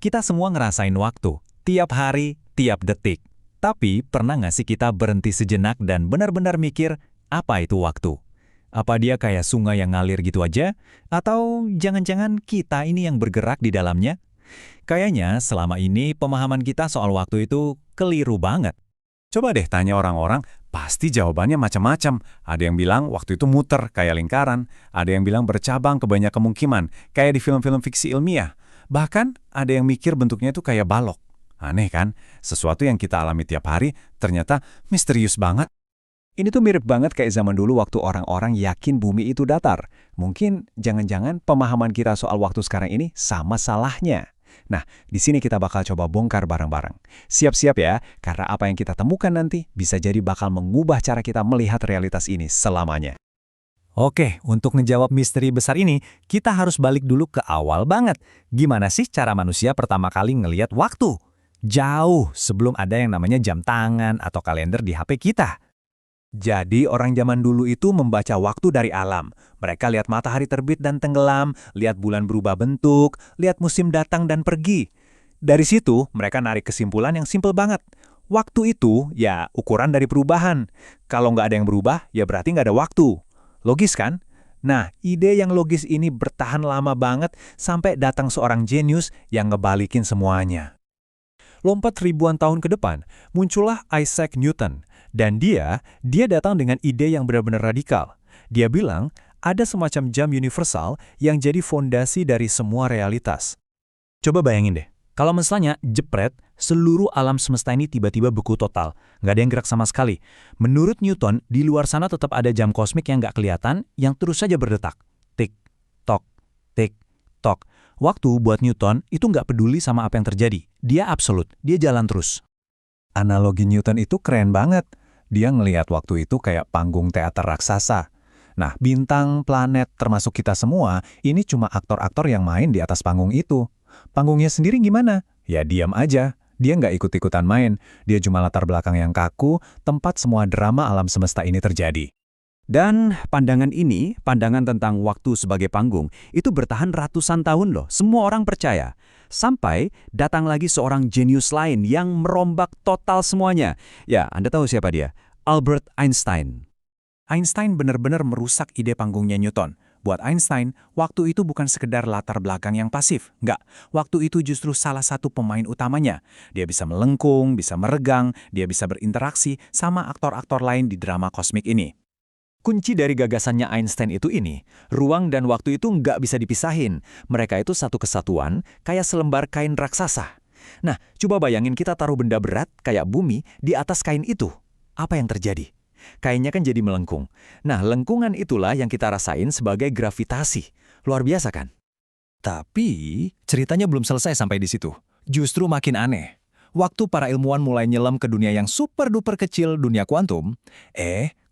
Kita semua ngerasain waktu, tiap hari, tiap detik. Tapi pernah nggak sih kita berhenti sejenak dan benar-benar mikir, apa itu waktu? Apa dia kayak sungai yang ngalir gitu aja? Atau jangan-jangan kita ini yang bergerak di dalamnya? Kayaknya selama ini pemahaman kita soal waktu itu keliru banget. Coba deh tanya orang-orang, pasti jawabannya macam-macam. Ada yang bilang waktu itu muter, kayak lingkaran. Ada yang bilang bercabang ke banyak kemungkinan, kayak di film-film fiksi ilmiah. Bahkan ada yang mikir bentuknya itu kayak balok. Aneh kan? Sesuatu yang kita alami tiap hari ternyata misterius banget. Ini tuh mirip banget kayak zaman dulu waktu orang-orang yakin bumi itu datar. Mungkin jangan-jangan pemahaman kita soal waktu sekarang ini sama salahnya. Nah, di sini kita bakal coba bongkar bareng-bareng. Siap-siap ya, karena apa yang kita temukan nanti bisa jadi bakal mengubah cara kita melihat realitas ini selamanya. Oke, untuk ngejawab misteri besar ini, kita harus balik dulu ke awal banget. Gimana sih cara manusia pertama kali ngelihat waktu? Jauh sebelum ada yang namanya jam tangan atau kalender di HP kita. Jadi orang zaman dulu itu membaca waktu dari alam. Mereka lihat matahari terbit dan tenggelam, lihat bulan berubah bentuk, lihat musim datang dan pergi. Dari situ mereka narik kesimpulan yang simpel banget. Waktu itu ya ukuran dari perubahan. Kalau nggak ada yang berubah, ya berarti nggak ada waktu. Logis kan? Nah, ide yang logis ini bertahan lama banget sampai datang seorang jenius yang ngebalikin semuanya. Lompat ribuan tahun ke depan, muncullah Isaac Newton. Dan dia datang dengan ide yang benar-benar radikal. Dia bilang, ada semacam jam universal yang jadi fondasi dari semua realitas. Coba bayangin deh, kalau misalnya jepret, seluruh alam semesta ini tiba-tiba beku total. Nggak ada yang gerak sama sekali. Menurut Newton, di luar sana tetap ada jam kosmik yang nggak kelihatan, yang terus saja berdetak. Tik, tok, tik, tok. Waktu buat Newton itu nggak peduli sama apa yang terjadi. Dia absolut, dia jalan terus. Analogi Newton itu keren banget. Dia ngelihat waktu itu kayak panggung teater raksasa. Nah, bintang, planet, termasuk kita semua, ini cuma aktor-aktor yang main di atas panggung itu. Panggungnya sendiri gimana? Ya diam aja. Dia nggak ikut-ikutan main. Dia cuma latar belakang yang kaku, tempat semua drama alam semesta ini terjadi. Dan pandangan ini, pandangan tentang waktu sebagai panggung, itu bertahan ratusan tahun loh. Semua orang percaya. Sampai datang lagi seorang jenius lain yang merombak total semuanya. Ya, Anda tahu siapa dia? Albert Einstein. Einstein benar-benar merusak ide panggungnya Newton. Buat Einstein, waktu itu bukan sekedar latar belakang yang pasif. Nggak, waktu itu justru salah satu pemain utamanya. Dia bisa melengkung, bisa meregang, dia bisa berinteraksi sama aktor-aktor lain di drama kosmik ini. Kunci dari gagasannya Einstein itu ini, ruang dan waktu itu nggak bisa dipisahin. Mereka itu satu kesatuan, kayak selembar kain raksasa. Nah, coba bayangin kita taruh benda berat, kayak bumi, di atas kain itu. Apa yang terjadi? Kainnya kan jadi melengkung. Nah, lengkungan itulah yang kita rasain sebagai gravitasi. Luar biasa kan? Tapi, ceritanya belum selesai sampai di situ. Justru makin aneh. Waktu para ilmuwan mulai nyelam ke dunia yang super-duper kecil, dunia kuantum,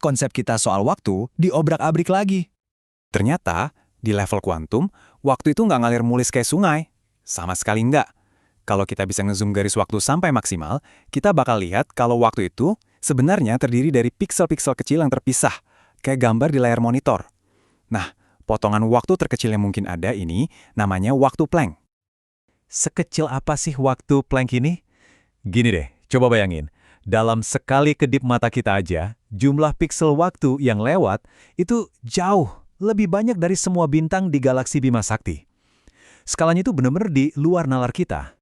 konsep kita soal waktu diobrak-abrik lagi. Ternyata, di level kuantum, waktu itu nggak ngalir mulus kayak sungai. Sama sekali nggak. Kalau kita bisa ngezoom garis waktu sampai maksimal, kita bakal lihat kalau waktu itu sebenarnya terdiri dari piksel-piksel kecil yang terpisah, kayak gambar di layar monitor. Nah, potongan waktu terkecil yang mungkin ada ini namanya waktu Planck. Sekecil apa sih waktu Planck ini? Gini deh, coba bayangin. Dalam sekali kedip mata kita aja, jumlah piksel waktu yang lewat itu jauh lebih banyak dari semua bintang di galaksi Bima Sakti. Skalanya itu benar-benar di luar nalar kita.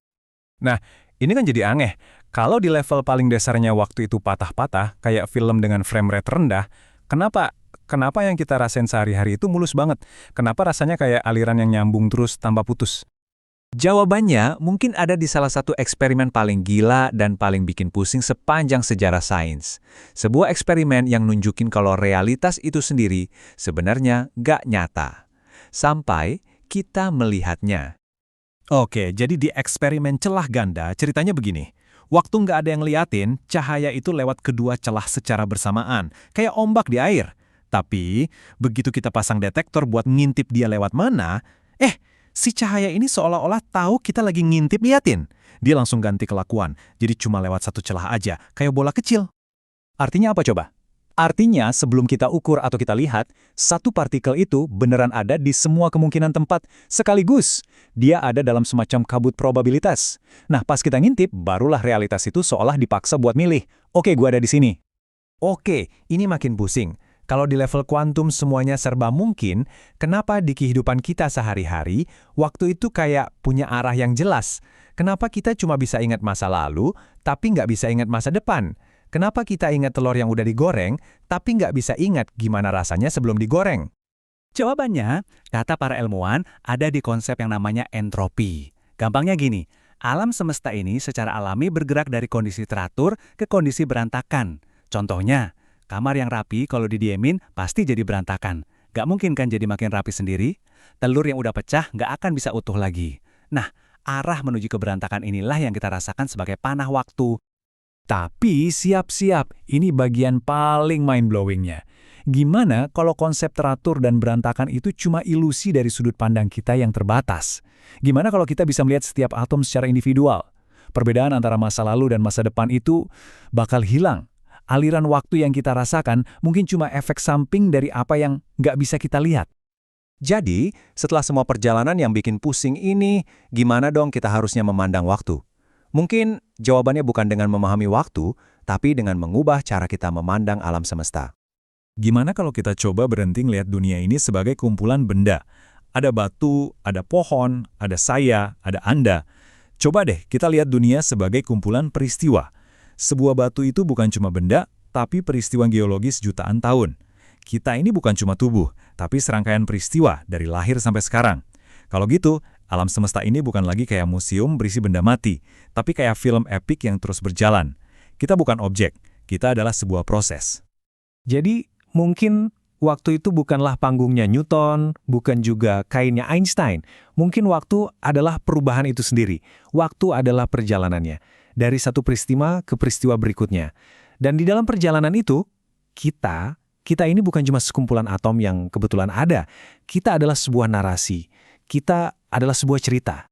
Nah, ini kan jadi aneh. Kalau di level paling dasarnya waktu itu patah-patah, kayak film dengan frame rate rendah, kenapa yang kita rasain sehari-hari itu mulus banget? Kenapa rasanya kayak aliran yang nyambung terus tanpa putus? Jawabannya mungkin ada di salah satu eksperimen paling gila dan paling bikin pusing sepanjang sejarah sains. Sebuah eksperimen yang nunjukin kalau realitas itu sendiri sebenarnya nggak nyata. Sampai kita melihatnya. Oke, jadi di eksperimen celah ganda, ceritanya begini. Waktu nggak ada yang liatin, cahaya itu lewat kedua celah secara bersamaan, kayak ombak di air. Tapi, begitu kita pasang detektor buat ngintip dia lewat mana, si cahaya ini seolah-olah tahu kita lagi ngintip liatin. Dia langsung ganti kelakuan, jadi cuma lewat satu celah aja, kayak bola kecil. Artinya apa coba? Artinya, sebelum kita ukur atau kita lihat, satu partikel itu beneran ada di semua kemungkinan tempat sekaligus. Dia ada dalam semacam kabut probabilitas. Nah, pas kita ngintip, barulah realitas itu seolah dipaksa buat milih. Oke, gua ada di sini. Oke, ini makin pusing. Kalau di level kuantum semuanya serba mungkin, kenapa di kehidupan kita sehari-hari, waktu itu kayak punya arah yang jelas? Kenapa kita cuma bisa ingat masa lalu, tapi nggak bisa ingat masa depan? Kenapa kita ingat telur yang udah digoreng, tapi nggak bisa ingat gimana rasanya sebelum digoreng? Jawabannya, kata para ilmuwan, ada di konsep yang namanya entropi. Gampangnya gini, alam semesta ini secara alami bergerak dari kondisi teratur ke kondisi berantakan. Contohnya, kamar yang rapi kalau didiemin pasti jadi berantakan. Gak mungkin kan jadi makin rapi sendiri? Telur yang udah pecah gak akan bisa utuh lagi. Nah, arah menuju keberantakan inilah yang kita rasakan sebagai panah waktu. Tapi siap-siap, ini bagian paling mind-blowingnya. Gimana kalau konsep teratur dan berantakan itu cuma ilusi dari sudut pandang kita yang terbatas? Gimana kalau kita bisa melihat setiap atom secara individual? Perbedaan antara masa lalu dan masa depan itu bakal hilang. Aliran waktu yang kita rasakan mungkin cuma efek samping dari apa yang nggak bisa kita lihat. Jadi, setelah semua perjalanan yang bikin pusing ini, gimana dong kita harusnya memandang waktu? Mungkin jawabannya bukan dengan memahami waktu, tapi dengan mengubah cara kita memandang alam semesta. Gimana kalau kita coba berhenti ngelihat dunia ini sebagai kumpulan benda? Ada batu, ada pohon, ada saya, ada Anda. Coba deh kita lihat dunia sebagai kumpulan peristiwa. Sebuah batu itu bukan cuma benda, tapi peristiwa geologis jutaan tahun. Kita ini bukan cuma tubuh, tapi serangkaian peristiwa dari lahir sampai sekarang. Kalau gitu, alam semesta ini bukan lagi kayak museum berisi benda mati, tapi kayak film epik yang terus berjalan. Kita bukan objek, kita adalah sebuah proses. Jadi, mungkin waktu itu bukanlah panggungnya Newton, bukan juga kainnya Einstein. Mungkin waktu adalah perubahan itu sendiri. Waktu adalah perjalanannya. Dari satu peristiwa ke peristiwa berikutnya. Dan di dalam perjalanan itu, kita ini bukan cuma sekumpulan atom yang kebetulan ada. Kita adalah sebuah narasi. Kita adalah sebuah cerita.